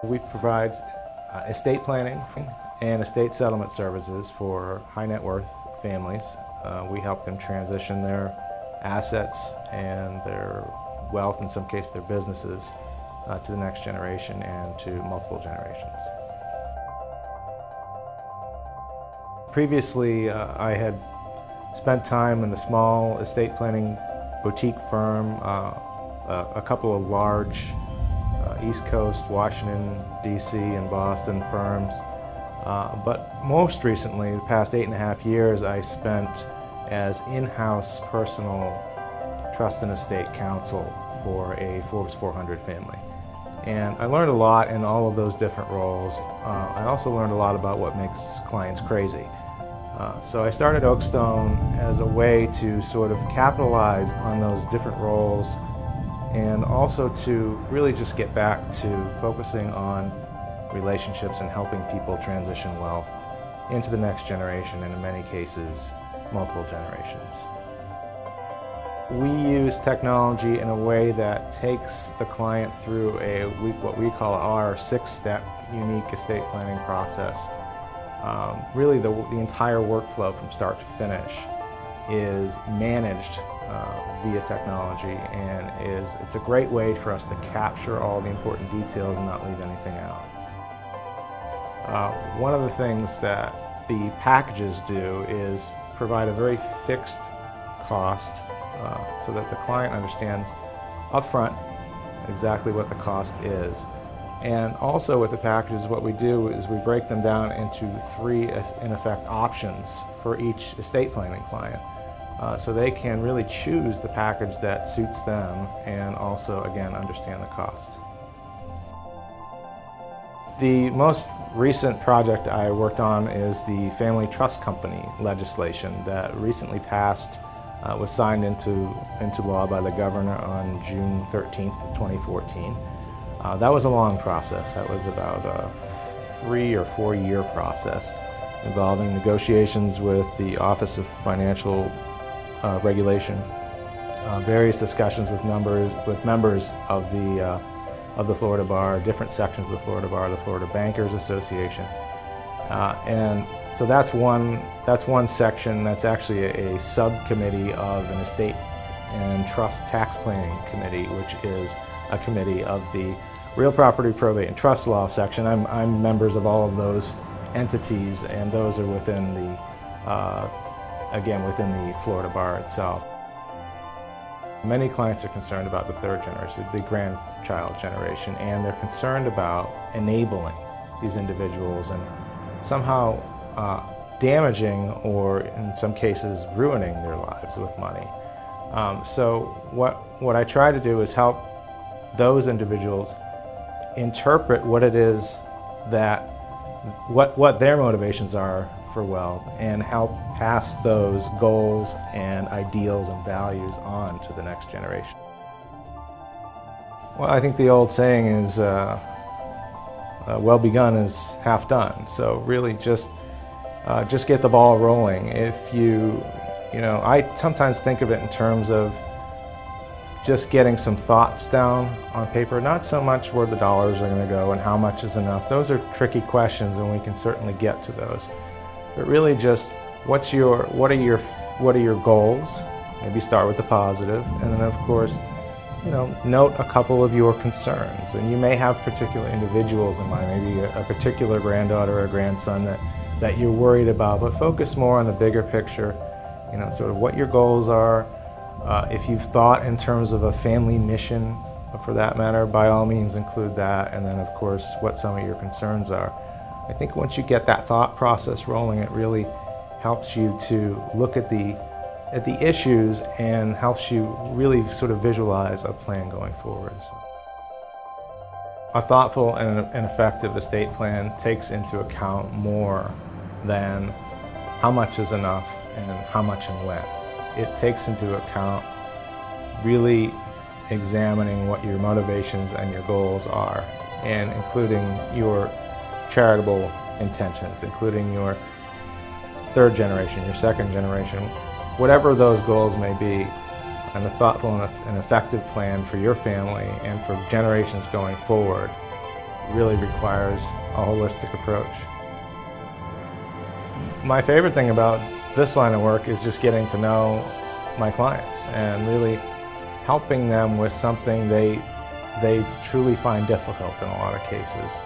We provide estate planning and estate settlement services for high net worth families. We help them transition their assets and their wealth, in some cases their businesses, to the next generation and to multiple generations. Previously, I had spent time in the small estate planning boutique firm, a couple of large East Coast, Washington, D.C. and Boston firms. But most recently, the past 8.5 years, I spent as in-house personal trust and estate counsel for a Forbes 400 family. And I learned a lot in all of those different roles. I also learned a lot about what makes clients crazy. So I started Oakstone as a way to sort of capitalize on those different roles and also to really just get back to focusing on relationships and helping people transition wealth into the next generation, and in many cases, multiple generations. We use technology in a way that takes the client through what we call our 6-step unique estate planning process. Really the entire workflow from start to finish is managed via technology, and it's a great way for us to capture all the important details and not leave anything out. One of the things that the packages do is provide a very fixed cost so that the client understands upfront exactly what the cost is. And also with the packages, what we do is we break them down into 3, in effect, options for each estate planning client. So they can really choose the package that suits them and also, again, understand the cost. The most recent project I worked on is the Family Trust Company legislation that recently passed, was signed into law by the governor on June 13th of 2014. That was a long process. That was about a 3 or 4 year process involving negotiations with the Office of Financial Regulation, various discussions with members of the Florida Bar, different sections of the Florida Bar, the Florida Bankers Association, and so that's one section. That's actually a subcommittee of an estate and trust tax planning committee, which is a committee of the real property, probate, and trust law section. I'm members of all of those entities, and those are within the again, within the Florida Bar itself. Many clients are concerned about the third generation, the grandchild generation, and they're concerned about enabling these individuals and somehow damaging, or in some cases ruining, their lives with money. So what I try to do is help those individuals interpret what it is that, what their motivations are for wealth, and help pass those goals and ideals and values on to the next generation. Well, I think the old saying is, well begun is half done. So really just get the ball rolling. If you know, I sometimes think of it in terms of just getting some thoughts down on paper, not so much where the dollars are going to go and how much is enough. Those are tricky questions, and we can certainly get to those. But really just what are your goals? Maybe start with the positive, and then of course, you know, note a couple of your concerns. And you may have particular individuals in mind, maybe a particular granddaughter or grandson that you're worried about, but focus more on the bigger picture, you know, sort of what your goals are. If you've thought in terms of a family mission, for that matter, by all means include that, and then of course what some of your concerns are. I think once you get that thought process rolling, it really helps you to look at the issues and helps you really sort of visualize a plan going forward. A thoughtful and effective estate plan takes into account more than how much is enough and how much and when. It takes into account really examining what your motivations and your goals are, and including your charitable intentions, including your third generation, your second generation, whatever those goals may be, and a thoughtful and effective plan for your family and for generations going forward really requires a holistic approach. My favorite thing about this line of work is just getting to know my clients and really helping them with something they truly find difficult in a lot of cases.